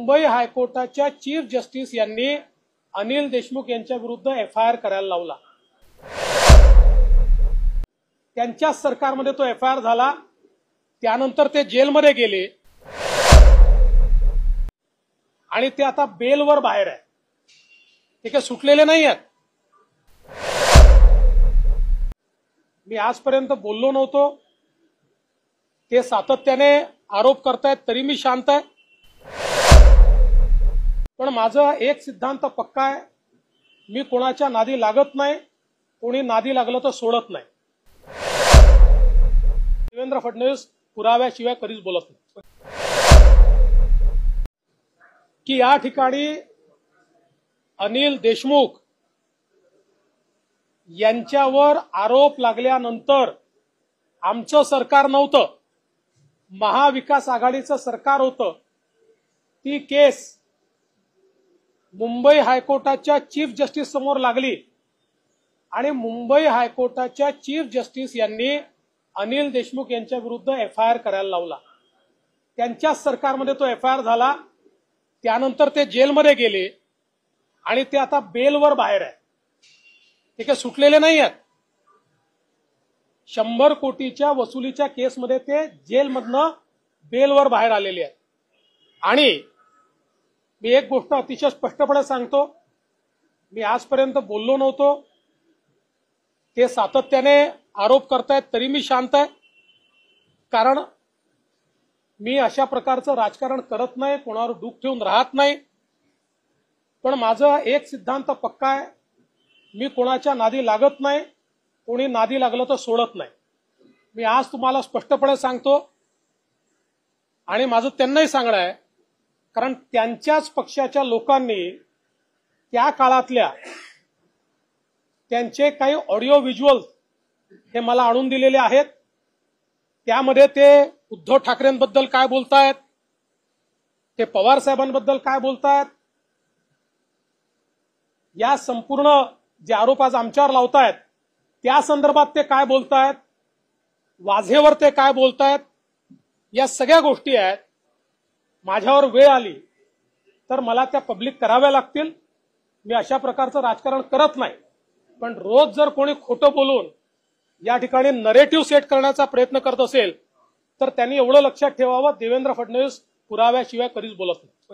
Mumbai हायकोर्टाच्या chief justice यांनी अनिल देशमुख यांच्या विरुद्ध एफआयआर करायला लावला। त्यांच्याच सरकारमध्ये तो एफआयआर झाला, त्यानंतर ते जेलमध्ये गेले आणि ते आता बेलवर बाहेर आहे। ते काही सुटलेले नाही आहेत। मी आजपर्यंत बोललो नव्हतो, ते सातत्याने आरोप करतायत तरी मी शांत आहे। पण माझा एक सिद्धांत पक्का आहे, मी कोणाच्या नादी लागत नाही, कोणी नादी लागलं तर सोडत नाही। देवेंद्र फडणवीस पुराव्याशिवाय कधीच बोलत नाही की या ठिकाणी अनिल देशमुख यांच्यावर आरोप लागल्यानंतर आमचं सरकार नव्हतं, महाविकास आघाडीचं सरकार होतं। ती केस मुंबई हायकोर्टाच्या चीफ जस्टिस समोर लागली आणि मुंबई हायकोर्टाच्या चीफ जस्टिस यांनी अनिल देशमुख यांच्या विरुद्ध एफआयआर करायला लावला। त्यांच्याच सरकारमध्ये तो एफआयआर झाला, त्यानंतर ते जेलमध्ये गेले आणि ते आता बेलवर बाहेर आहे। ते काही सुटलेले नाही आहेत। 100 कोटीच्या वसुलीच्या केसमध्ये ते जेलमधनं बेलवर बाहेर आलेले आहेत। आणि मी एक गोष्ट अतिशय स्पष्टपणे सांगतो, मी आजपर्यंत बोललो नव्हतो, ते सातत्याने आरोप करतायत तरी मी शांत आहे। कारण मी अशा प्रकारचं राजकारण करत नाही, कोणावर डूक ठेवून राहत नाही। पण माझा एक सिद्धांत पक्का आहे, मी कोणाच्या नादी लागत नाही, कोणी नादी लागलं तर सोडत नाही। मी आज तुम्हाला स्पष्टपणे सांगतो आणि माझं त्यांनाही सांगणं आहे, कारण त्यांच्याच पक्षाच्या लोकांनी त्या काळातल्या त्यांचे काही ऑडिओ व्हिज्युअल्स हे मला आणून दिलेले आहेत। त्यामध्ये ते उद्धव ठाकरेंबद्दल काय बोलतायत, ते पवार साहेबांबद्दल काय बोलतायत, या संपूर्ण जे आरोप आज आमच्यावर लावतायत त्या संदर्भात ते काय बोलतायत, वाझेवर ते काय बोलतायत, या सगळ्या गोष्टी आहेत। माझ्यावर वेळ आली तर मला त्या पब्लिक कराव्या लागतील। मी अशा प्रकारचं राजकारण करत नाही। पण रोज जर कोणी खोटं बोलून या ठिकाणी नरेटिव्ह सेट करण्याचा प्रयत्न करत असेल तर त्यांनी एवढं लक्षात ठेवावं, देवेंद्र फडणवीस पुराव्याशिवाय कधीच बोलत नाही।